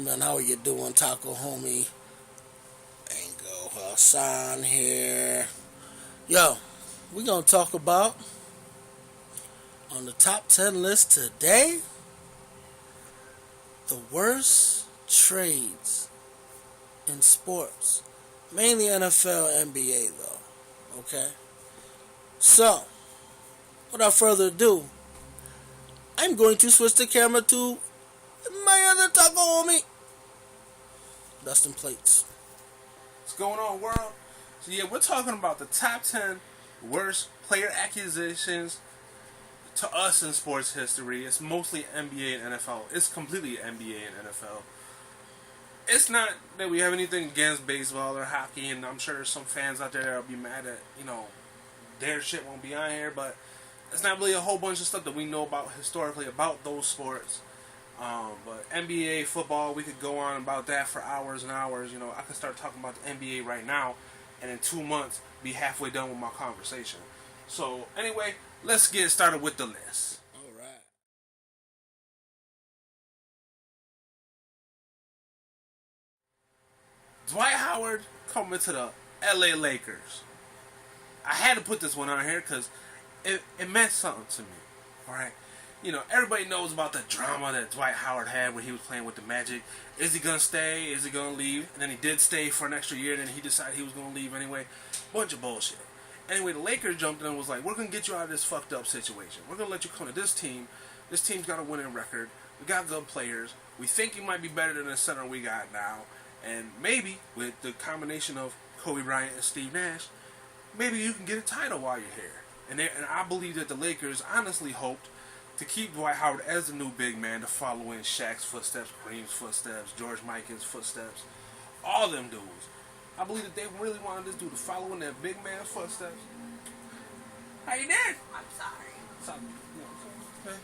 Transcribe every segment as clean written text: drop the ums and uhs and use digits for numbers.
gentlemen, how are you doing? Taco Homie, Ango Hassan here. Yo, we're going to talk about, on the top 10 list today, the worst trades in sports. Mainly NFL, NBA though. Okay? So, without further ado, I'm going to switch the camera to my other taco homie, Dustin Plates. What's going on, world? So yeah, we're talking about the top 10 worst player accusations to us in sports history. It's mostly NBA and NFL. It's completely NBA and NFL. It's not that we have anything against baseball or hockey, and I'm sure there's some fans out there that'll be mad that, their shit won't be on here, but it's not really a whole bunch of stuff that we know about historically about those sports. But NBA, football, we could go on about that for hours and hours. I could start talking about the NBA right now, and in 2 months, be halfway done with my conversation. So, anyway, let's get started with the list. Alright. Dwight Howard coming to the LA Lakers. I had to put this one on here because it meant something to me. Alright? Everybody knows about the drama that Dwight Howard had when he was playing with the Magic. Is he going to stay? Is he going to leave? And then he did stay for an extra year, and then he decided he was going to leave anyway. Bunch of bullshit. Anyway, the Lakers jumped in and was like, we're going to get you out of this fucked up situation. We're going to let you come to this team. This team's got a winning record. We got good players. We think you might be better than the center we got now. And maybe, with the combination of Kobe Bryant and Steve Nash, maybe you can get a title while you're here. And I believe that the Lakers honestly hoped to keep Dwight Howard as the new big man to follow in Shaq's footsteps, Kareem's footsteps, George Mikan's footsteps, all them dudes. I believe that they really wanted this dude to follow in that big man's footsteps. How you doing? I'm sorry. Okay.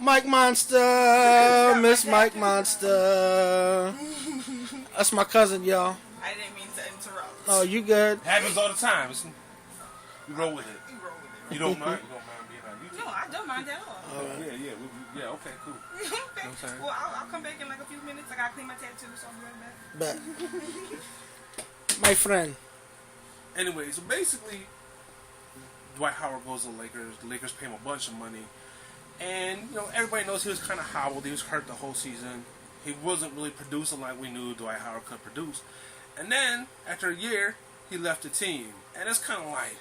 Mike Monster, Miss Mike Monster. That's my cousin, y'all. I didn't mean to interrupt. Oh, you good? Happens all the time. You roll with it. You roll with it. You don't mind? You don't mind being on YouTube? No, I don't mind at all. Yeah, okay, cool. Okay. You know what I'm saying? Well, I'll come back in like a few minutes. I gotta clean my tattoo, so I'll be right back. But my friend. Anyway, so basically, Dwight Howard goes to the Lakers. The Lakers pay him a bunch of money. And, everybody knows he was kind of hobbled. He was hurt the whole season. He wasn't really producing like we knew Dwight Howard could produce. And then, after a year, he left the team. And it's kind of like,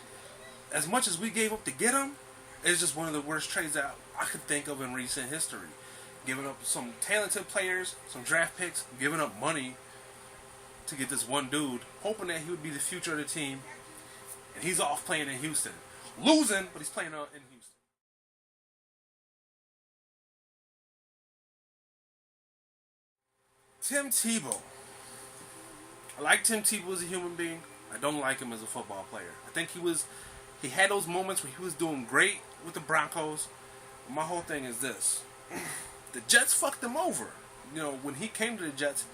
as much as we gave up to get him, it's just one of the worst trades that I could think of in recent history. Giving up some talented players, some draft picks, giving up money to get this one dude, hoping that he would be the future of the team. And he's off playing in Houston. Losing, but he's playing out in Houston. Tim Tebow. I like Tim Tebow as a human being. I don't like him as a football player. I think he had those moments where he was doing great with the Broncos. My whole thing is this. The Jets fucked him over. When he came to the Jets,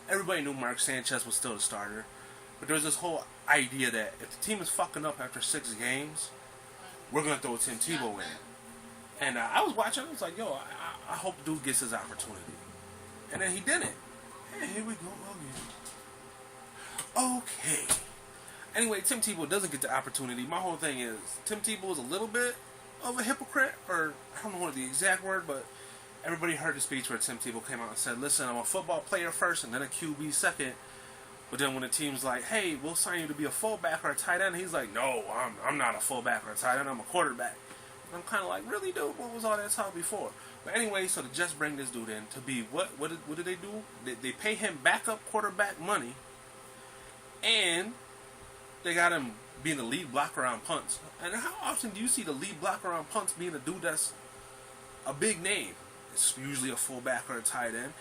everybody knew Mark Sanchez was still the starter. But there was this whole idea that if the team is fucking up after 6 games, we're going to throw Tim Tebow in. And I was watching, I was like, yo, I hope the dude gets his opportunity. And then he didn't. And here we go again. Okay. Anyway, Tim Tebow doesn't get the opportunity. My whole thing is, Tim Tebow is a little bit of a hypocrite, or I don't know what the exact word, but everybody heard the speech where Tim Tebow came out and said, listen, I'm a football player first and then a QB second. But then when the team's like, hey, we'll sign you to be a fullback or a tight end, he's like, no, I'm not a fullback or a tight end, I'm a quarterback. And I'm kind of like, really, dude? What was all that talk before? But anyway, so the Jets bring this dude in to be, what did they do? They pay him backup quarterback money, and they got him being the lead blocker on punts. And how often do you see the lead blocker on punts being a dude that's a big name? It's usually a fullback or a tight end.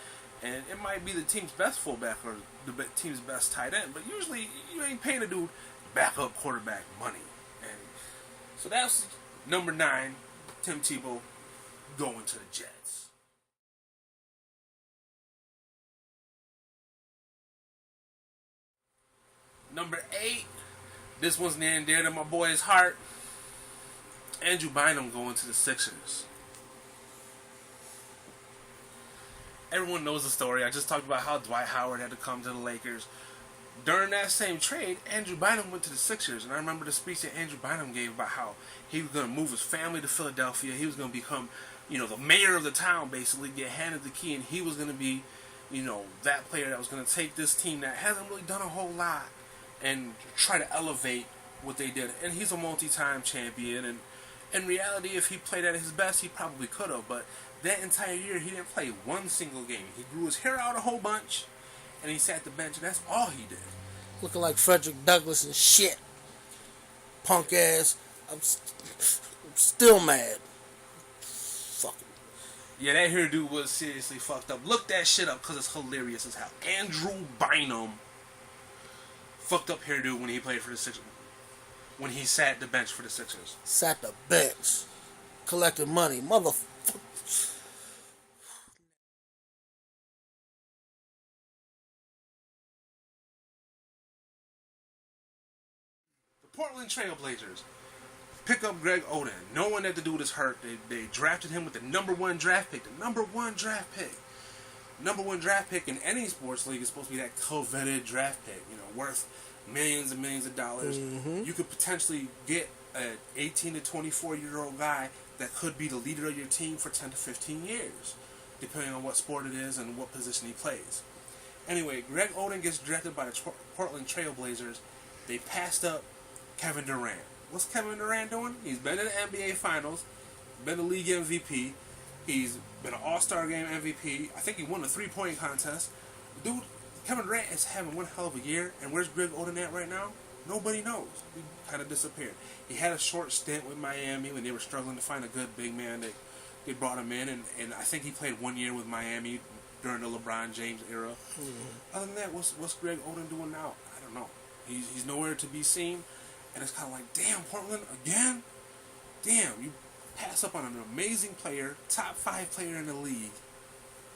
And it might be the team's best fullback or the team's best tight end. But usually you ain't paying a dude backup quarterback money. And so that's number 9, Tim Tebow going to the Jets. Number 8, this one's near and dear to my boy's heart. Andrew Bynum going to the Sixers. Everyone knows the story. I just talked about how Dwight Howard had to come to the Lakers. During that same trade, Andrew Bynum went to the Sixers, and I remember the speech that Andrew Bynum gave about how he was going to move his family to Philadelphia. He was going to become, the mayor of the town, basically, get handed the key, and he was going to be, that player that was going to take this team that hasn't really done a whole lot and try to elevate what they did. And he's a multi-time champion, and in reality, if he played at his best, he probably could have, but that entire year, he didn't play one single game. He grew his hair out a whole bunch, and he sat the bench, and that's all he did. Looking like Frederick Douglass and shit. Punk ass. I'm still mad. Fuck it. Yeah, that hairdo was seriously fucked up. Look that shit up because it's hilarious as hell. Andrew Bynum fucked up hairdo when he played for the Sixers. When he sat the bench for the Sixers. Sat the bench. Collected money. Motherfucker. Portland Trailblazers pick up Greg Oden. Knowing that the dude is hurt, they drafted him with the number one draft pick. The number one draft pick. Number one draft pick in any sports league is supposed to be that coveted draft pick, worth millions and millions of dollars. Mm-hmm. You could potentially get an 18 to 24-year-old guy that could be the leader of your team for 10 to 15 years, depending on what sport it is and what position he plays. Anyway, Greg Oden gets drafted by the Portland Trailblazers. They passed up Kevin Durant. What's Kevin Durant doing? He's been in the NBA Finals, been a league MVP, he's been an All-Star Game MVP. I think he won the three-point contest. Dude, Kevin Durant is having one hell of a year, and where's Greg Oden at right now? Nobody knows. He kind of disappeared. He had a short stint with Miami when they were struggling to find a good big man. They brought him in, and I think he played 1 year with Miami during the LeBron James era. Mm-hmm. Other than that, what's Greg Oden doing now? I don't know. He's nowhere to be seen. And it's kind of like, damn, Portland, again? Damn, you pass up on an amazing player, top 5 player in the league,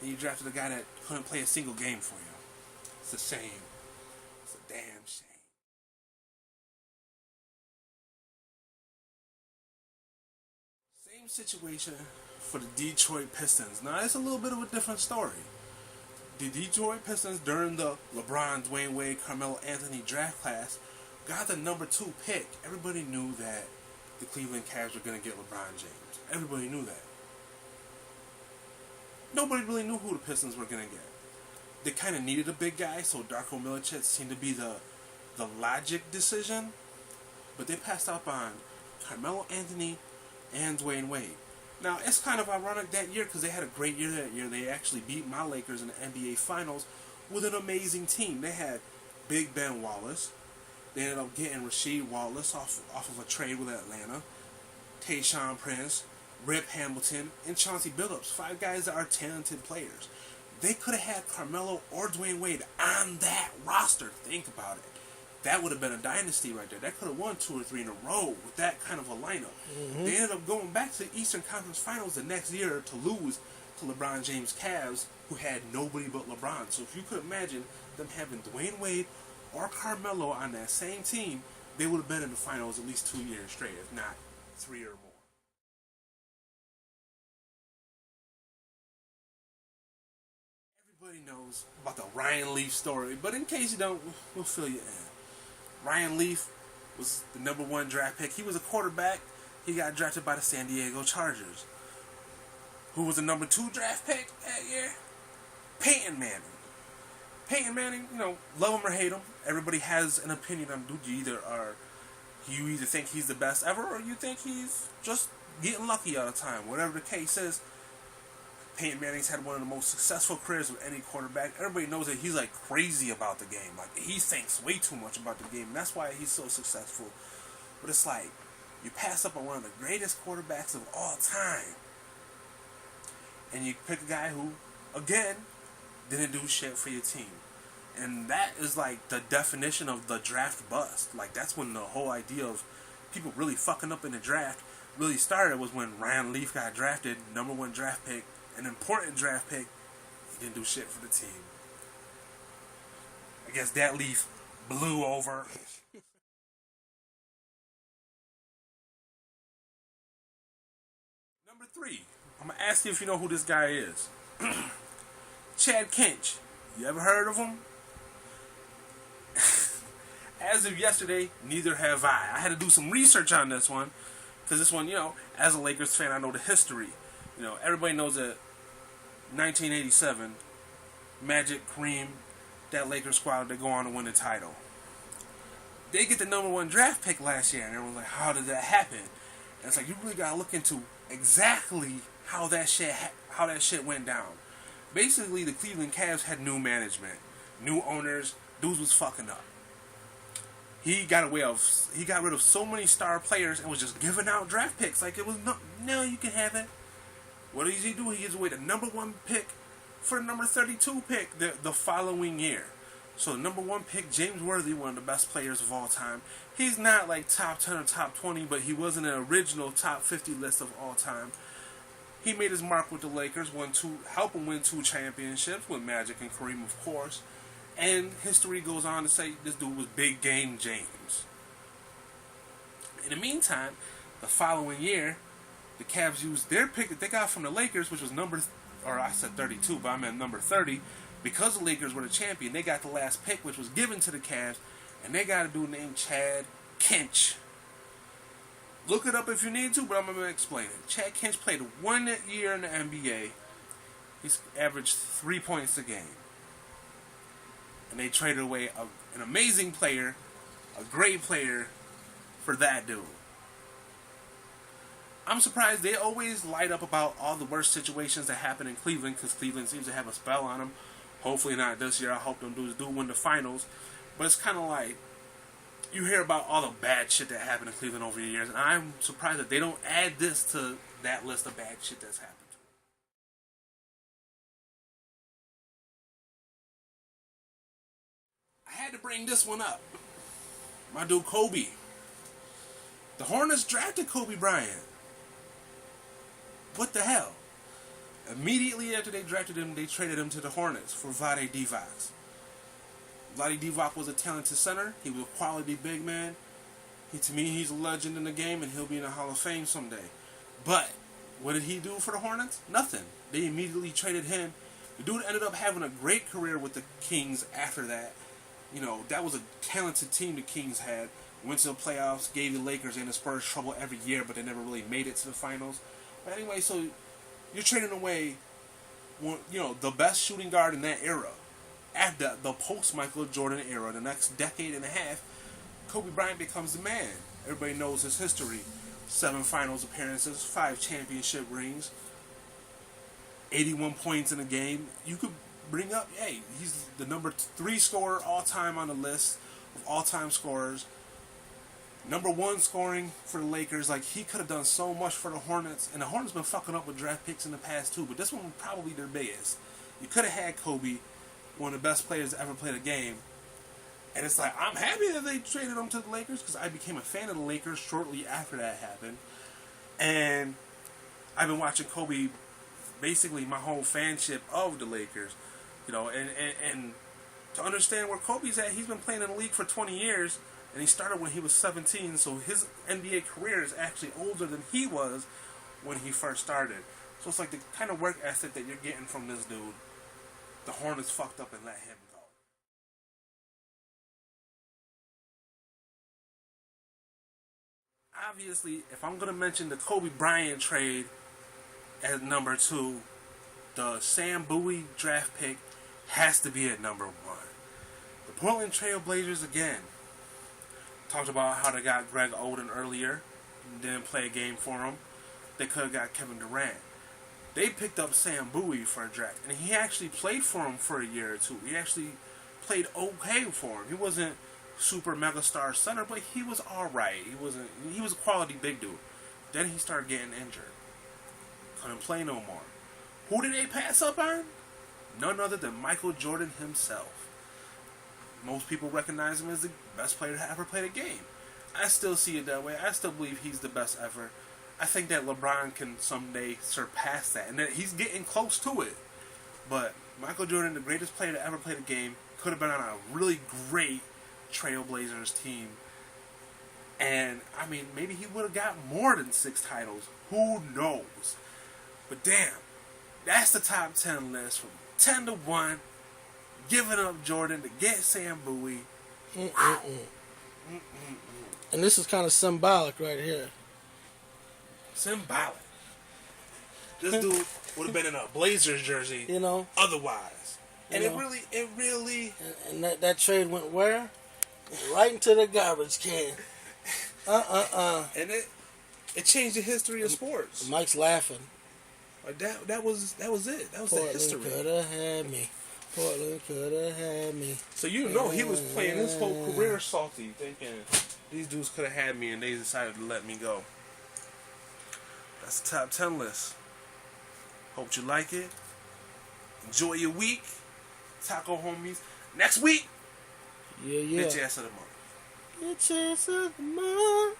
and you drafted a guy that couldn't play a single game for you. It's a shame. It's a damn shame. Same situation for the Detroit Pistons. Now, it's a little bit of a different story. The Detroit Pistons, during the LeBron, Dwayne Wade, Carmelo Anthony draft class, got the number 2 pick. Everybody knew that the Cleveland Cavs were going to get LeBron James. Everybody knew that. Nobody really knew who the Pistons were going to get. They kind of needed a big guy, so Darko Milicic seemed to be the logic decision. But they passed up on Carmelo Anthony and Dwayne Wade. Now, it's kind of ironic that year because they had a great year that year. They actually beat my Lakers in the NBA Finals with an amazing team. They had Big Ben Wallace. They ended up getting Rasheed Wallace off of a trade with Atlanta, Tayshaun Prince, Rip Hamilton, and Chauncey Billups. 5 guys that are talented players. They could have had Carmelo or Dwayne Wade on that roster. Think about it. That would have been a dynasty right there. That could have won 2 or 3 in a row with that kind of a lineup. Mm-hmm. They ended up going back to the Eastern Conference Finals the next year to lose to LeBron James' Cavs, who had nobody but LeBron. So if you could imagine them having Dwayne Wade or Carmelo on that same team, they would have been in the finals at least 2 years straight, if not 3 or more. Everybody knows about the Ryan Leaf story, but in case you don't, we'll fill you in. Ryan Leaf was the number 1 draft pick. He was a quarterback. He got drafted by the San Diego Chargers. Who was the number 2 draft pick that year? Peyton Manning. Peyton Manning, love him or hate him, everybody has an opinion on dude. You either think he's the best ever, or you think he's just getting lucky all the time. Whatever the case is, Peyton Manning's had one of the most successful careers of any quarterback. Everybody knows that he's like crazy about the game. Like, he thinks way too much about the game, and that's why he's so successful. But it's like, you pass up on one of the greatest quarterbacks of all time, and you pick a guy who, again, didn't do shit for your team. And that is like the definition of the draft bust. Like, that's when the whole idea of people really fucking up in the draft really started, was when Ryan Leaf got drafted, number 1 draft pick, an important draft pick. He didn't do shit for the team. I guess that Leaf blew over. Number 3. I'm going to ask you if you know who this guy is. Chad Kench. You ever heard of him? As of yesterday, neither have I. I had to do some research on this one. Because this one, as a Lakers fan, I know the history. Everybody knows that 1987, Magic, Kareem, that Lakers squad, they go on to win the title. They get the number 1 draft pick last year, and everyone's like, how did that happen? And it's like, you really got to look into exactly how that shit went down. Basically, the Cleveland Cavs had new management, new owners. Dudes was fucking up. He got rid of so many star players and was just giving out draft picks like it was no, you can have it. What does he do? He gives away the number 1 pick for the number 32 pick the following year. So the number 1 pick, James Worthy, one of the best players of all time. He's not like top 10 or top 20, but he was in the original top 50 list of all time. He made his mark with the Lakers, helped him win 2 championships with Magic and Kareem, of course. And history goes on to say this dude was Big Game James. In the meantime, the following year, the Cavs used their pick that they got from the Lakers, which was I said 32, but I meant number 30. Because the Lakers were the champion, they got the last pick, which was given to the Cavs, and they got a dude named Chad Kench. Look it up if you need to, but I'm going to explain it. Chad Kench played 1 year in the NBA. He's averaged 3 points a game. And they traded away an amazing player, a great player, for that dude. I'm surprised they always light up about all the worst situations that happen in Cleveland, because Cleveland seems to have a spell on them. Hopefully not this year. I hope them dudes do win the finals. But it's kind of like, you hear about all the bad shit that happened in Cleveland over the years, and I'm surprised that they don't add this to that list of bad shit that's happened. I had to bring this one up. My dude Kobe. The Hornets drafted Kobe Bryant. What the hell? Immediately after they drafted him, they traded him to the Hornets for Vlade Divac. Vlade Divac was a talented center. He was a quality big man. To me, he's a legend in the game, and he'll be in the Hall of Fame someday. But what did he do for the Hornets? Nothing. They immediately traded him. The dude ended up having a great career with the Kings after that. That was a talented team the Kings had. Went to the playoffs, gave the Lakers and the Spurs trouble every year, but they never really made it to the finals. But anyway, so you're trading away, the best shooting guard in that era. After the post-Michael Jordan era, the next decade and a half, Kobe Bryant becomes the man. Everybody knows his history. 7 finals appearances, 5 championship rings, 81 points in a game. You could bring up, hey, he's the number 3 scorer all-time on the list of all-time scorers. Number 1 scoring for the Lakers. Like, he could have done so much for the Hornets. And the Hornets been fucking up with draft picks in the past, too. But this one was probably their biggest. You could have had Kobe, one of the best players to ever play the game. And it's like, I'm happy that they traded him to the Lakers, because I became a fan of the Lakers shortly after that happened. And I've been watching Kobe, basically my whole fanship of the Lakers. And to understand where Kobe's at, he's been playing in the league for 20 years. And he started when he was 17, so his NBA career is actually older than he was when he first started. So it's like the kind of work ethic that you're getting from this dude, the Hornets fucked up and let him go. Obviously, if I'm going to mention the Kobe Bryant trade at number 2, the Sam Bowie draft pick has to be at number 1. The Portland Trail Blazers, again, talked about how they got Greg Oden earlier, didn't play a game for him. They could have got Kevin Durant. They picked up Sam Bowie for a draft, and he actually played for him for a year or 2. He actually played okay for him. He wasn't super mega star center, but he was alright. He was a quality big dude. Then he started getting injured. Couldn't play no more. Who did they pass up on? None other than Michael Jordan himself. Most people recognize him as the best player to ever play the game. I still see it that way. I still believe he's the best ever. I think that LeBron can someday surpass that, and that he's getting close to it. But Michael Jordan, the greatest player to ever play the game, could have been on a really great Trailblazers team. And, maybe he would have got more than 6 titles. Who knows? But damn, that's the top 10 list from 10-1, giving up Jordan to get Sam Bowie. And this is kind of symbolic right here. Symbolic. This dude would have been in a Blazers jersey, You know? otherwise. And You it know. really. And that trade went where? Right into the garbage can. And it changed the history of sports. Mike's laughing. Like that was it. That was the Portland history. could have had me. Portland could have had me. So he was playing his whole career salty, thinking these dudes could have had me, and they decided to let me go. That's the top 10 list. Hope you like it. Enjoy your week. Taco homies. Next week, Yeah. bitch ass of the month. Bitch ass of the month.